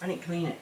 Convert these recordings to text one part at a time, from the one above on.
I need to clean it.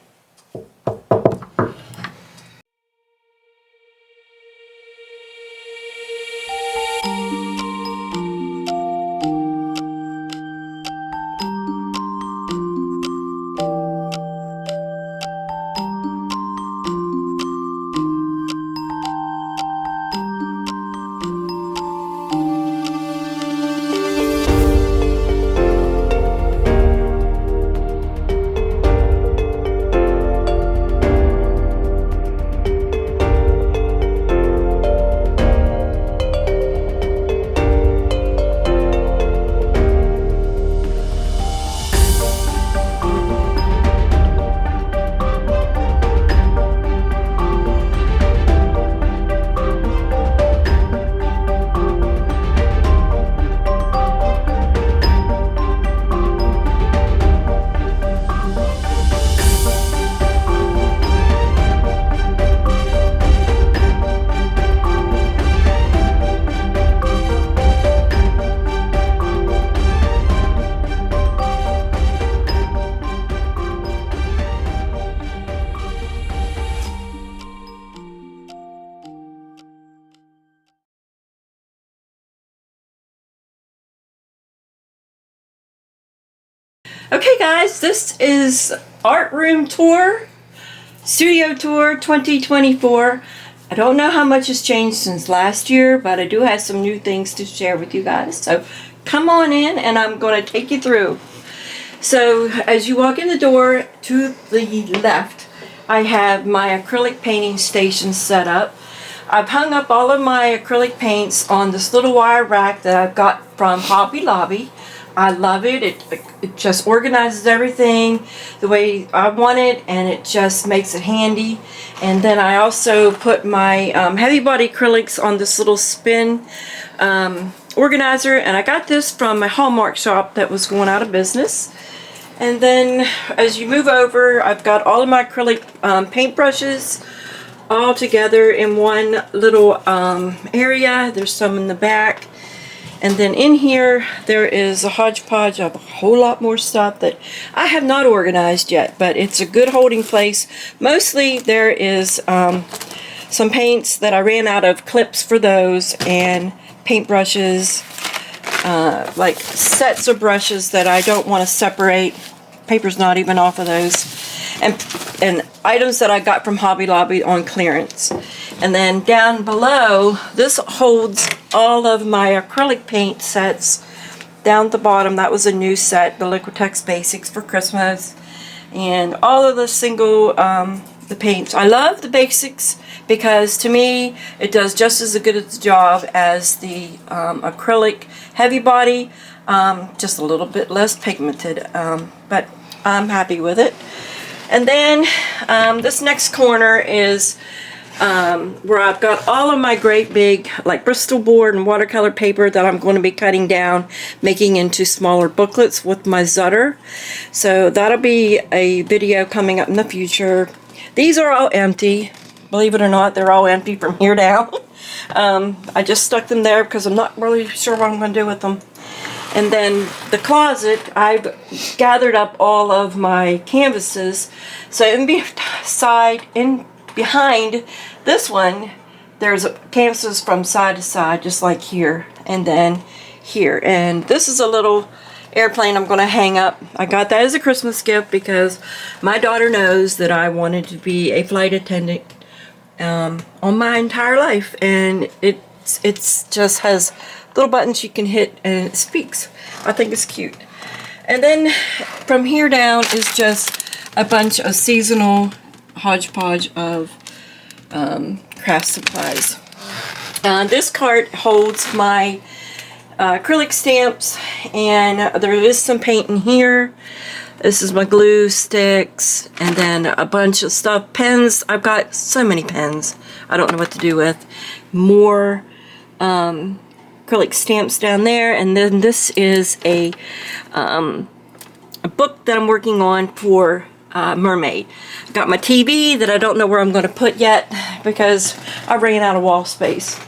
Okay guys, this is Art Room Tour, Studio Tour 2024. I don't know how much has changed since last year, but I do have some new things to share with you guys. So come on in and I'm going to take you through. So as you walk in the door to the left, I have my acrylic painting station set up. I've hung up all of my acrylic paints on this little wire rack that I've got from Hobby Lobby. I love it. It just organizes everything the way I want it, and it just makes it handy. And then I also put my heavy body acrylics on this little spin organizer, and I got this from my Hallmark shop that was going out of business. And then as you move over, I've got all of my acrylic paintbrushes all together in one little area. There's some in the back. And then in here, there is a hodgepodge of a whole lot more stuff that I have not organized yet, but it's a good holding place. Mostly there is some paints that I ran out of clips for those, and paintbrushes, like sets of brushes that I don't want to separate. Paper's not even off of those. And items that I got from Hobby Lobby on clearance. And then down below, this holds all of my acrylic paint sets. Down at the bottom, that was a new set, the Liquitex Basics for Christmas. And all of the single, the paints. I love the Basics because to me, it does just as good a job as the acrylic heavy body, just a little bit less pigmented, but I'm happy with it. And then this next corner is where I've got all of my great big like Bristol board and watercolor paper that I'm going to be cutting down, making into smaller booklets with my Zutter. So that'll be a video coming up in the future. These are all empty. Believe it or not, they're all empty from here down. I just stuck them there because I'm not really sure what I'm going to do with them. And then the closet, I've gathered up all of my canvases. So behind this one, there's canvases from side to side, just like here, and then here. And this is a little airplane I'm going to hang up. I got that as a Christmas gift because my daughter knows that I wanted to be a flight attendant on my entire life, and it's just has little buttons you can hit and it speaks. I think it's cute. And then from here down is just a bunch of seasonal hodgepodge of craft supplies. This cart holds my acrylic stamps, and there is some paint in here. This is my glue sticks, and then a bunch of stuff. Pens. I've got so many pens. I don't know what to do with. More acrylic stamps down there, and then this is a book that I'm working on for Mermaid. I've got my TV that I don't know where I'm going to put yet because I ran out of wall space.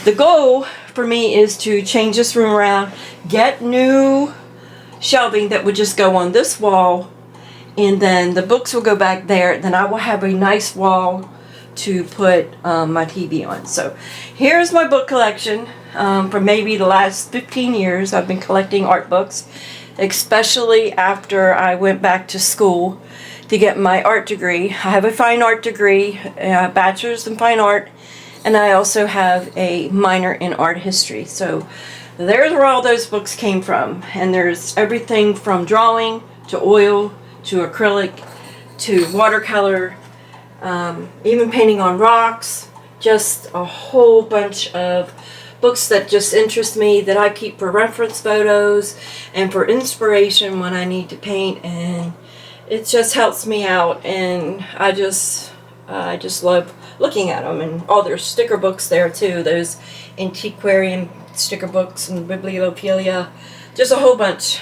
The goal for me is to change this room around, get new shelving that would just go on this wall, and then the books will go back there. Then I will have a nice wall to put my TV on. So here's my book collection for maybe the last 15 years. I've been collecting art books, especially after I went back to school to get my art degree. I have a fine art degree, a bachelor's in fine art, and I also have a minor in art history. So there's where all those books came from. And there's everything from drawing to oil to acrylic to watercolor, even painting on rocks, just a whole bunch of books that just interest me, that I keep for reference photos and for inspiration when I need to paint, and it just helps me out, and I just love looking at them. And all their sticker books there too, those antiquarian sticker books and bibliophilia, just a whole bunch.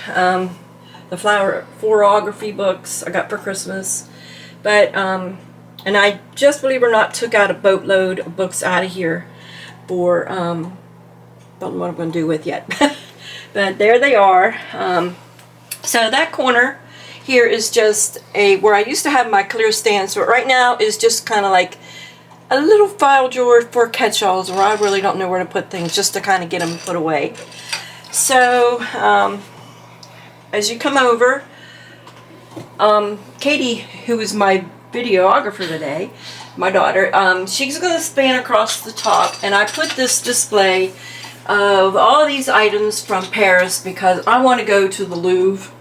The flower florography books I got for Christmas, but and I just, believe it or not, took out a boatload of books out of here for don't know what I'm going to do with yet. But there they are. So that corner here is just where I used to have my clear stands, but right now is just kind of like a little file drawer for catch-alls, where I really don't know where to put things, just to kind of get them put away. So as you come over, Katie, who is my videographer today, my daughter, she's going to span across the top, and I put this display of all these items from Paris because I want to go to the Louvre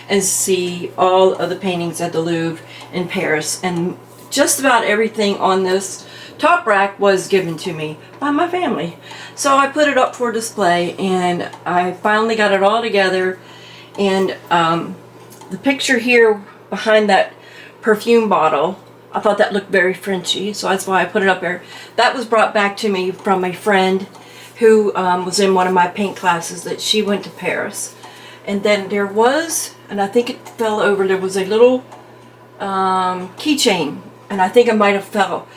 and see all of the paintings at the Louvre in Paris. And just about everything on this top rack was given to me by my family. So I put it up for display, and I finally got it all together. And the picture here behind that perfume bottle, I thought that looked very Frenchy, so that's why I put it up there. That was brought back to me from a friend who was in one of my paint classes, that she went to Paris. And then there was, and I think it fell over, there was a little keychain, and I think it might have fell.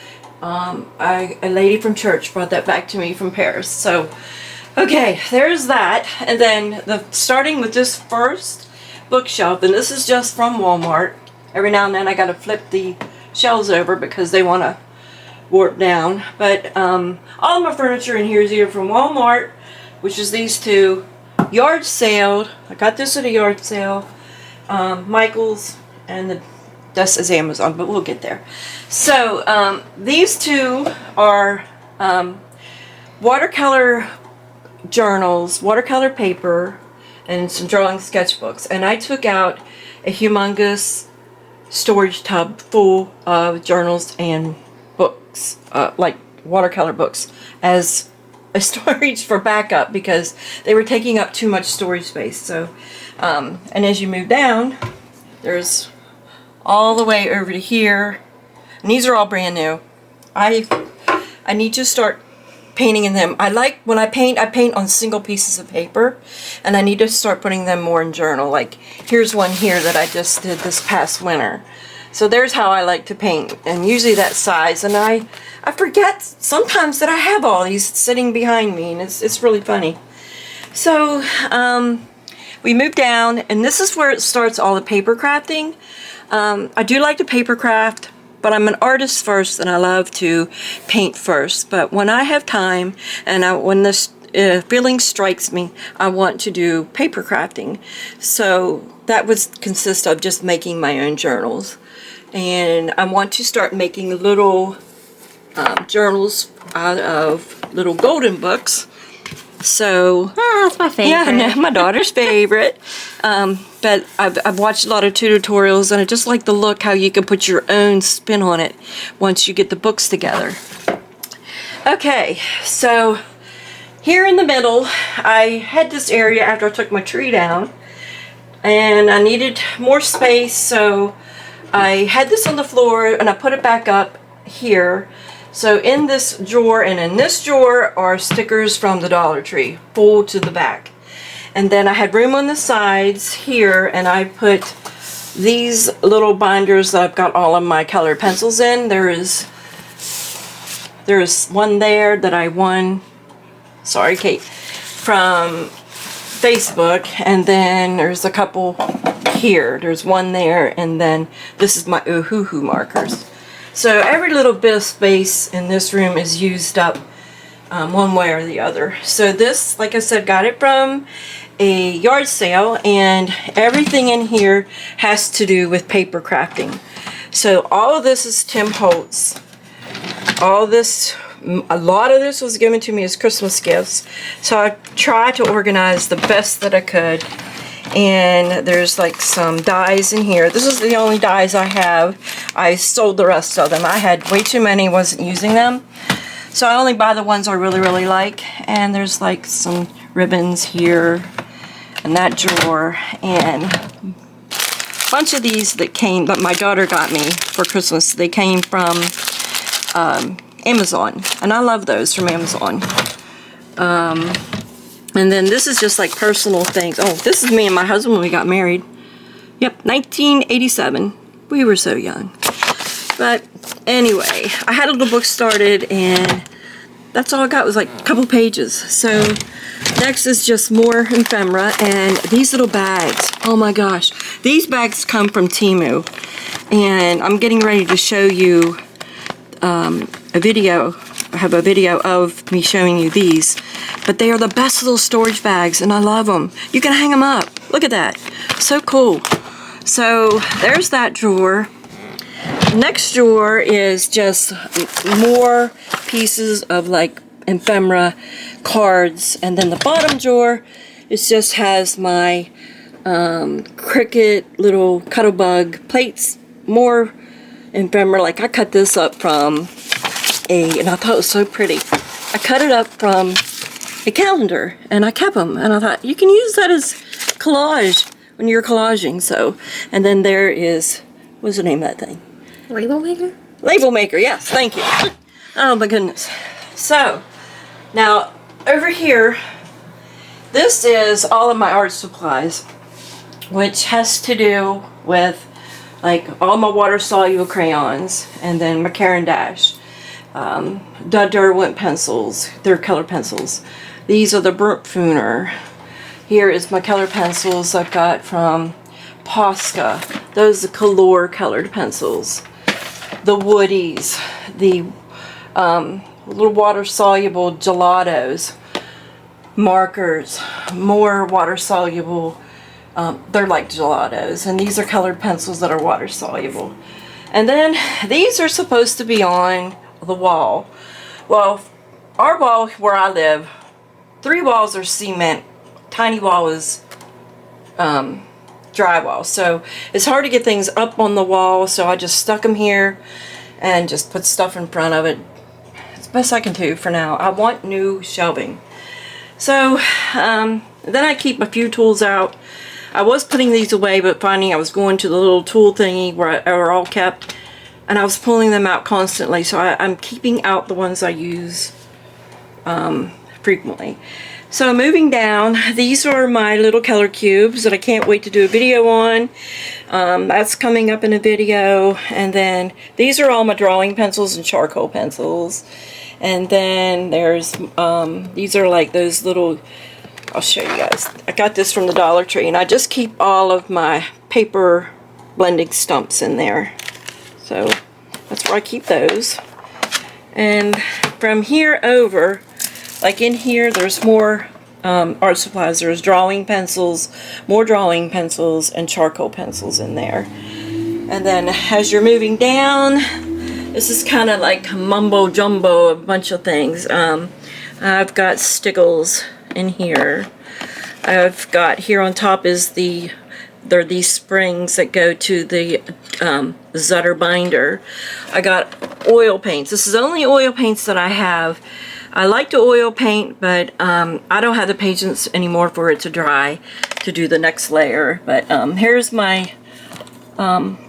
A lady from church brought that back to me from Paris. So, okay, there's that. And then starting with this first bookshelf, and this is just from Walmart. Every now and then I gotta flip the shelves over because they want to warp down. But all my furniture in here is either from Walmart, which is these two, yard sale. I got this at a yard sale. Michael's, and this is Amazon, but we'll get there. So these two are watercolor journals, watercolor paper, and some drawing sketchbooks. And I took out a humongous storage tub full of journals and books, like watercolor books, as a storage for backup because they were taking up too much storage space. So, and as you move down, there's all the way over to here, and these are all brand new. I need to start painting in them. I like, when I paint on single pieces of paper, and I need to start putting them more in journal. Like here's one here that I just did this past winter. So there's how I like to paint, and usually that size. And I forget sometimes that I have all these sitting behind me, and it's really funny. So we move down, and this is where it starts all the paper crafting. I do like to paper craft, but I'm an artist first, and I love to paint first. But when I have time, and when this feeling strikes me, I want to do paper crafting. So that would consist of just making my own journals. And I want to start making little journals out of little golden books. So that's my favorite. Yeah, my daughter's favorite. But I've watched a lot of tutorials, and I just like the look, how you can put your own spin on it once you get the books together. Okay, so here in the middle, I had this area after I took my tree down, and I needed more space, so I had this on the floor, and I put it back up here. So in this drawer and in this drawer are stickers from the Dollar Tree, full to the back. And then I had room on the sides here, and I put these little binders that I've got all of my colored pencils in. There's one there that I won, sorry Kate, from Facebook, and then there's a couple here. There's one there, and then this is my Ohuhu markers. So every little bit of space in this room is used up one way or the other. So this, like I said, got it from a yard sale, and everything in here has to do with paper crafting. So all of this is Tim Holtz. All this, a lot of this was given to me as Christmas gifts. So I tried to organize the best that I could. And there's like some dies in here. This is the only dies I have. I sold the rest of them. I had way too many, wasn't using them. So I only buy the ones I really, really like. And there's like some ribbons here and that drawer, and a bunch of these that came, but my daughter got me for Christmas. They came from Amazon, and I love those from Amazon. And then this is just like personal things. Oh, this is me and my husband when we got married. Yep, 1987. We were so young. But anyway, I had a little book started, and that's all I got was like a couple pages. So next is just more ephemera, and these little bags. Oh my gosh. These bags come from Temu. And I'm getting ready to show you a video. I have a video of me showing you these, but they are the best little storage bags, and I love them. You can hang them up. Look at that. So cool. So there's that drawer. The next drawer is just more pieces of like ephemera, cards, and then the bottom drawer just has my Cricut little Cuttlebug plates, more ephemera. Like I cut this up from and I thought it was so pretty. I cut it up from a calendar, and I kept them, and I thought you can use that as collage when you're collaging. So, and then there is, what's the name of that thing? Label maker? Label maker, yes, thank you. Oh my goodness. So, now over here, this is all of my art supplies, which has to do with like all my water-soluble crayons, and then my Caran d'Ache. The Derwent pencils, they're color pencils. These are the Bergfuner. Here is my color pencils I've got from Posca. Those are color colored pencils. The Woodies, the little water soluble gelatos, markers, more water soluble. They're like gelatos, and these are colored pencils that are water soluble. And then these are supposed to be on the wall. Well, our wall where I live, 3 walls are cement, tiny wall is drywall, so it's hard to get things up on the wall, so I just stuck them here and just put stuff in front of it. It's the best I can do for now. I want new shelving. So then I keep a few tools out. I was putting these away, but finally I was going to the little tool thingy where I were all kept, and I was pulling them out constantly, so I'm keeping out the ones I use frequently. So moving down, these are my little color cubes that I can't wait to do a video on. That's coming up in a video. And then these are all my drawing pencils and charcoal pencils. And then there's, these are like those little, I'll show you guys. I got this from the Dollar Tree, and I just keep all of my paper blending stumps in there. So that's where I keep those. And from here over, like in here, there's more art supplies. There's drawing pencils, more drawing pencils, and charcoal pencils in there. And then as you're moving down, this is kind of like mumbo jumbo, a bunch of things. I've got stickles in here. I've got here on top is there are these springs that go to the Zutter binder. I got oil paints. This is the only oil paints that I have. I like to oil paint, but I don't have the patience anymore for it to dry to do the next layer. But here's my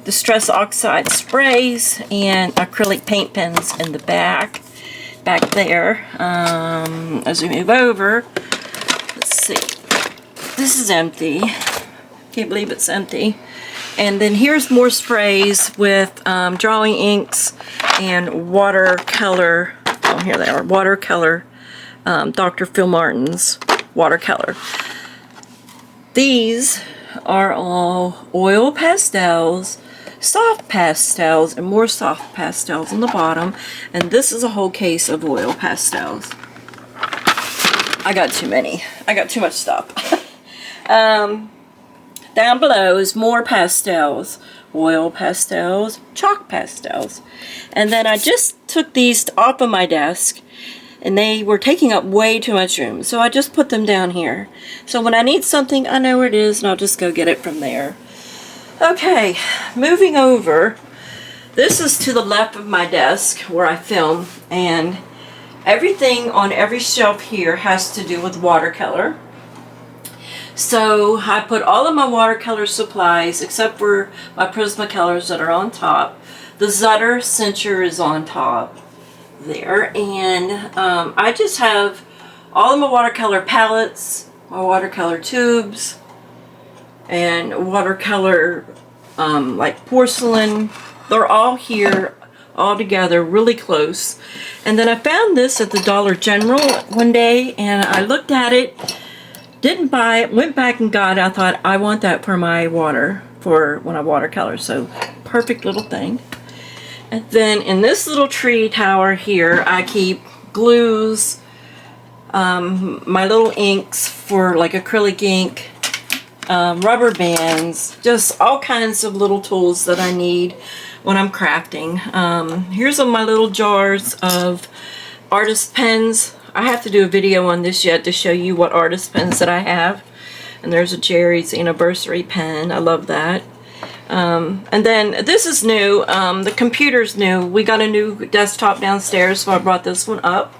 Distress Oxide sprays and acrylic paint pens in the back there. As we move over, let's see. This is empty. Can't believe it's empty. And then here's more sprays with drawing inks and watercolor. Oh, here they are. Watercolor. Dr. Phil Martin's watercolor. These are all oil pastels, soft pastels, and more soft pastels on the bottom. And this is a whole case of oil pastels. I got too many. I got too much stuff. Down below is more pastels, oil pastels, chalk pastels. And then I just took these off of my desk, and they were taking up way too much room. So I just put them down here. So when I need something, I know where it is, and I'll just go get it from there. Okay, moving over. This is to the left of my desk where I film, and everything on every shelf here has to do with watercolor. So I put all of my watercolor supplies, except for my Prismacolors that are on top. The Zutter Cincher is on top there, and I just have all of my watercolor palettes, my watercolor tubes, and watercolor like porcelain. They're all here, all together, really close. And then I found this at the Dollar General one day, and I looked at it, didn't buy it, went back and got it. I thought, I want that for my for when I watercolor. So perfect little thing. And then in this little tree tower here, I keep glues, my little inks for like acrylic ink, rubber bands, just all kinds of little tools that I need when I'm crafting. Here's all my little jars of artist pens. I have to do a video on this yet to show you what artist pens that I have. And there's a Jerry's anniversary pen. I love that. And then this is new. The computer's new. We got a new desktop downstairs, so I brought this one up.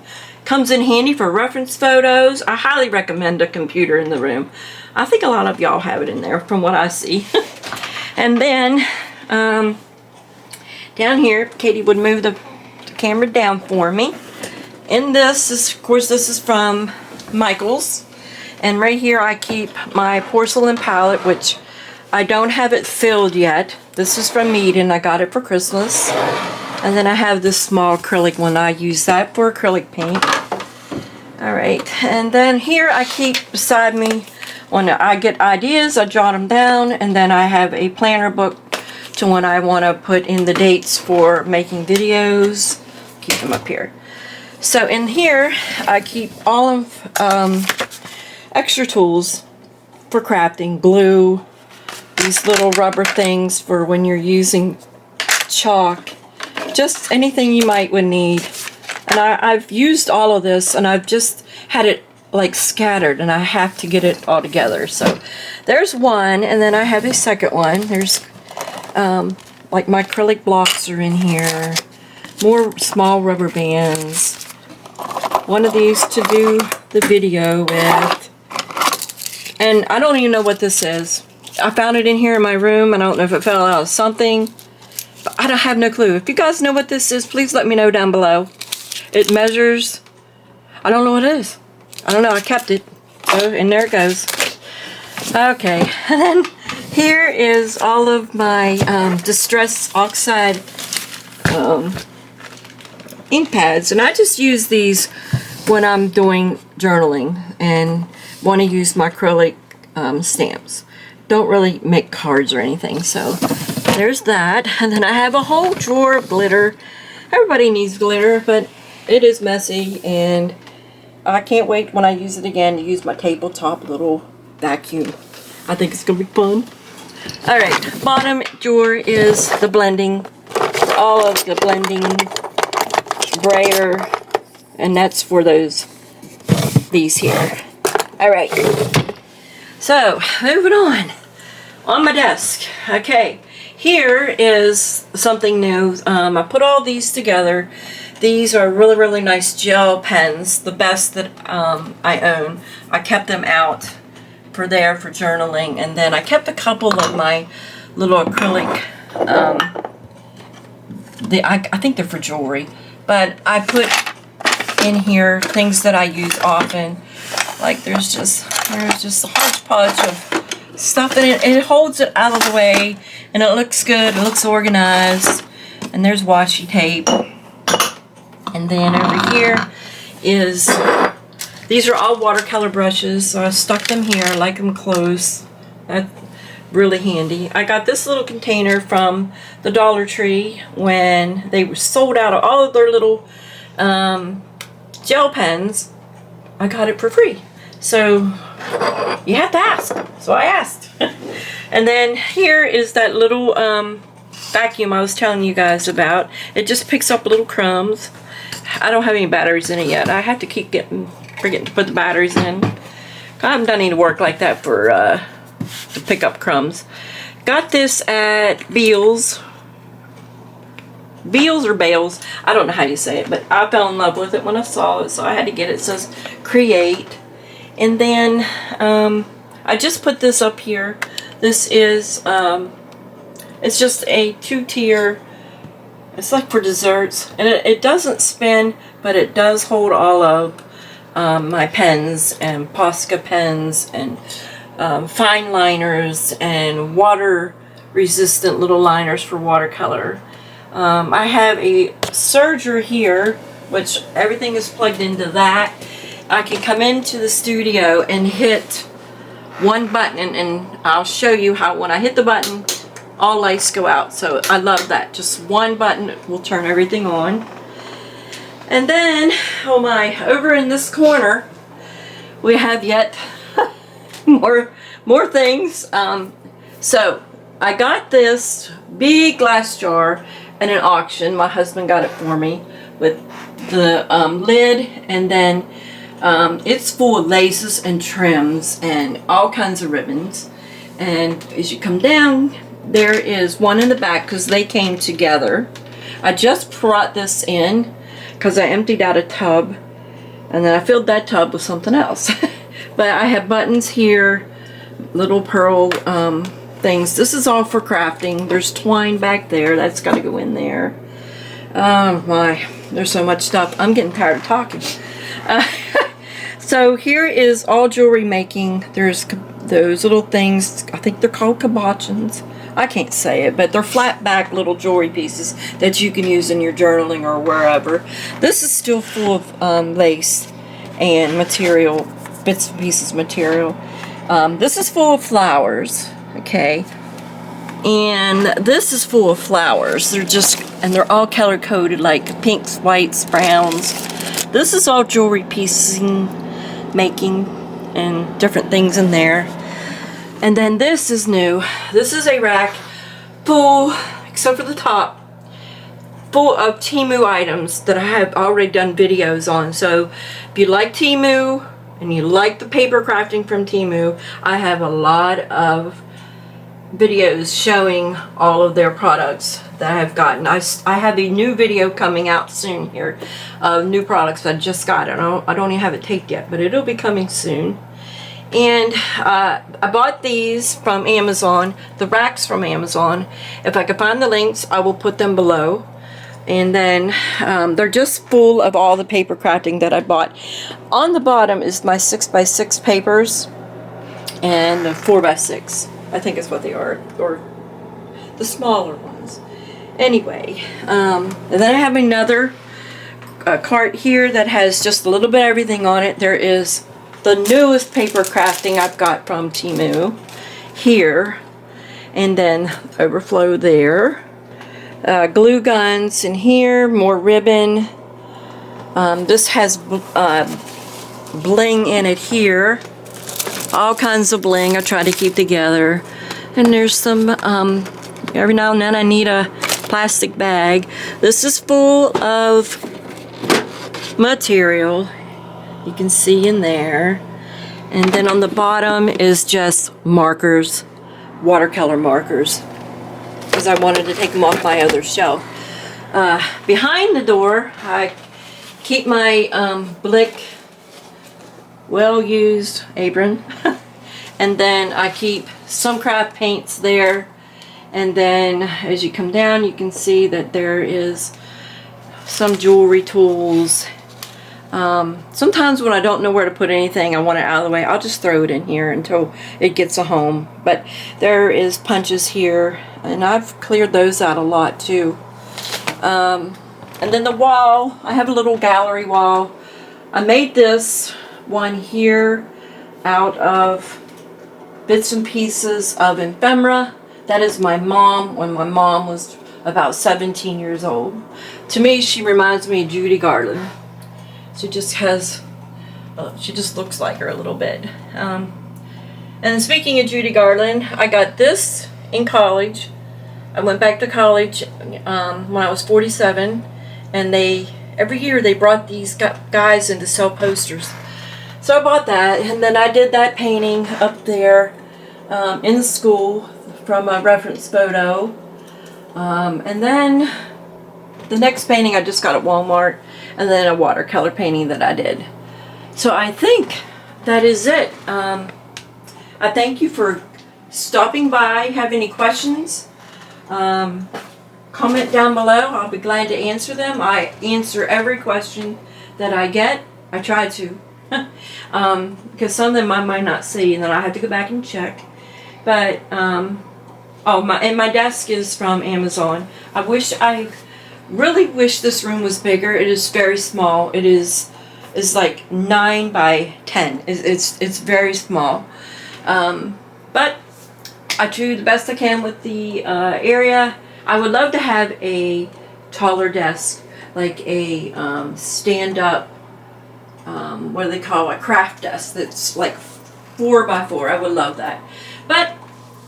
Comes in handy for reference photos. I highly recommend a computer in the room. I think a lot of y'all have it in there from what I see. And then down here, Katie would move the camera down for me. In this is, of course, this is from Michael's. And right here I keep my porcelain palette, which I don't have it filled yet. This is from Mead, and I got it for Christmas. And then I have this small acrylic one. I use that for acrylic paint. Alright, and then here I keep beside me, when I get ideas, I jot them down, and then I have a planner book to when I want to put in the dates for making videos. Keep them up here. So in here, I keep all of extra tools for crafting, glue, these little rubber things for when you're using chalk, just anything you would need. And I've used all of this, and I've just had it like scattered, and I have to get it all together. So there's one, and then I have a second one. There's like my acrylic blocks are in here, more small rubber bands, one of these to do the video with, and I don't even know what this is. I found it in here in my room. I don't know if it fell out of something, but I don't have no clue. If you guys know what this is, please let me know down below. It measures, I don't know what it is. I don't know, I kept it. Oh, and there it goes. Okay, and then here is all of my Distress Oxide ink pads, and I just use these when I'm doing journaling and want to use my acrylic stamps. Don't really make cards or anything, so there's that. And then I have a whole drawer of glitter. Everybody needs glitter, but it is messy, and I can't wait when I use it again to use my tabletop little vacuum. I think it's gonna be fun. Alright, bottom drawer is the blending, all of the blending brayer, and that's for these here. Alright, so moving on my desk. Okay, here is something new. I put all these together. These are really, really nice gel pens, the best that I own. I kept them out for journaling, and then I kept a couple of my little acrylic, I think they're for jewelry, but I put in here things that I use often. Like there's just a hodgepodge of stuff, and it holds it out of the way, and it looks good, it looks organized, and there's washi tape. And then over here is, these are all watercolor brushes, so I stuck them here. I like them close. really handy. I got this little container from the Dollar Tree when they were sold out of all of their little gel pens. I got it for free. So you have to ask. So I asked. And then here is that little vacuum I was telling you guys about. It just picks up little crumbs. I don't have any batteries in it yet. I have to keep forgetting to put the batteries in. I haven't done any work like that for to pick up crumbs. Got this at Beals. Beals or Bales, I don't know how you say it, but I fell in love with it when I saw it, so I had to get it. It says Create. And then I just put this up here. This is it's just a 2-tier. It's like for desserts, and it doesn't spin, but it does hold all of my pens and Posca pens and fine liners and water resistant little liners for watercolor. I have a serger here, which everything is plugged into that. I can come into the studio and hit one button, and I'll show you how when I hit the button, all lights go out. So I love that. Just one button will turn everything on. And then, oh my, over in this corner, we have yet more things. So I got this big glass jar at an auction. My husband got it for me with the lid, and then it's full of laces and trims and all kinds of ribbons. And as you come down, there is one in the back because they came together. I just brought this in because I emptied out a tub, and then I filled that tub with something else. But I have buttons here, little pearl things. This is all for crafting. There's twine back there. That's got to go in there. Oh my, there's so much stuff. I'm getting tired of talking. So here is all jewelry making. There's those little things. I think they're called cabochons. I can't say it, but they're flat back little jewelry pieces that you can use in your journaling or wherever. This is still full of lace and material, bits and pieces of material. This is full of flowers, okay? And this is full of flowers. They're all color coded, like pinks, whites, browns. This is all jewelry piecing, making, and different things in there. And then this is new. This is a rack full, except for the top, full of Temu items that I have already done videos on. So if you like Temu and you like the paper crafting from Temu, I have a lot of videos showing all of their products that I've gotten. I have a new video coming out soon here of new products I just got. I don't even have it taped yet, but it'll be coming soon. And I bought these from Amazon, the racks from Amazon. If I can find the links, I will put them below. And then they're just full of all the paper crafting that I bought. On the bottom is my 6x6 papers and the 4x6. I think is what they are, or the smaller ones. Anyway, and then I have another cart here that has just a little bit of everything on it. There is the newest paper crafting I've got from Temu here, and then overflow there. Glue guns in here, more ribbon. This has bling in it here. All kinds of bling I try to keep together. And there's some, every now and then I need a plastic bag. This is full of material. You can see in there. And then on the bottom is just markers, watercolor markers, because I wanted to take them off my other shelf. Behind the door, I keep my Blick well-used apron. And then I keep some craft paints there. And then as you come down, you can see that there is some jewelry tools. Sometimes when I don't know where to put anything, I want it out of the way, I'll just throw it in here until it gets a home. But there is punches here, and I've cleared those out a lot too. And then the wall, I have a little gallery wall. I made this one here out of bits and pieces of ephemera. That is my mom when my mom was about 17 years old. To me, she reminds me of Judy Garland. She just has, she just looks like her a little bit. And speaking of Judy Garland, I got this in college. I went back to college when I was 47, and every year they brought these guys in to sell posters. So I bought that, and then I did that painting up there in the school from a reference photo. And then the next painting I just got at Walmart, and then a watercolor painting that I did. So I think that is it. I thank you for stopping by. Have any questions? Comment down below. I'll be glad to answer them. I answer every question that I get. I try to. Because some of them I might not see, and then I have to go back and check. But, my desk is from Amazon. I really wish this room was bigger. It is very small. It's like 9 by 10. It's very small. But I do the best I can with the area. I would love to have a taller desk, like a stand-up, what do they call a craft desk that's like 4 by 4. I would love that. But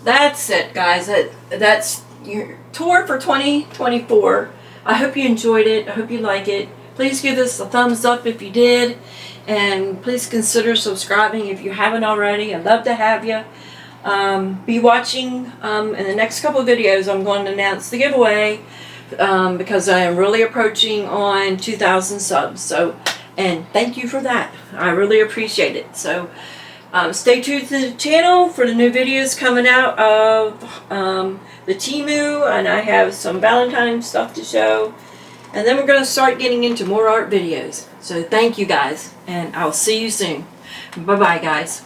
that's it, guys. That's your tour for 2024. I hope you enjoyed it. I hope you like it. Please give this a thumbs up if you did. And please consider subscribing if you haven't already. I'd love to have you. Be watching in the next couple of videos. I'm going to announce the giveaway because I am really approaching on 2,000 subs. So, and thank you for that. I really appreciate it. So stay tuned to the channel for the new videos coming out of the Temu, and I have some Valentine's stuff to show. And then we're going to start getting into more art videos. So thank you guys, and I'll see you soon. Bye-bye, guys.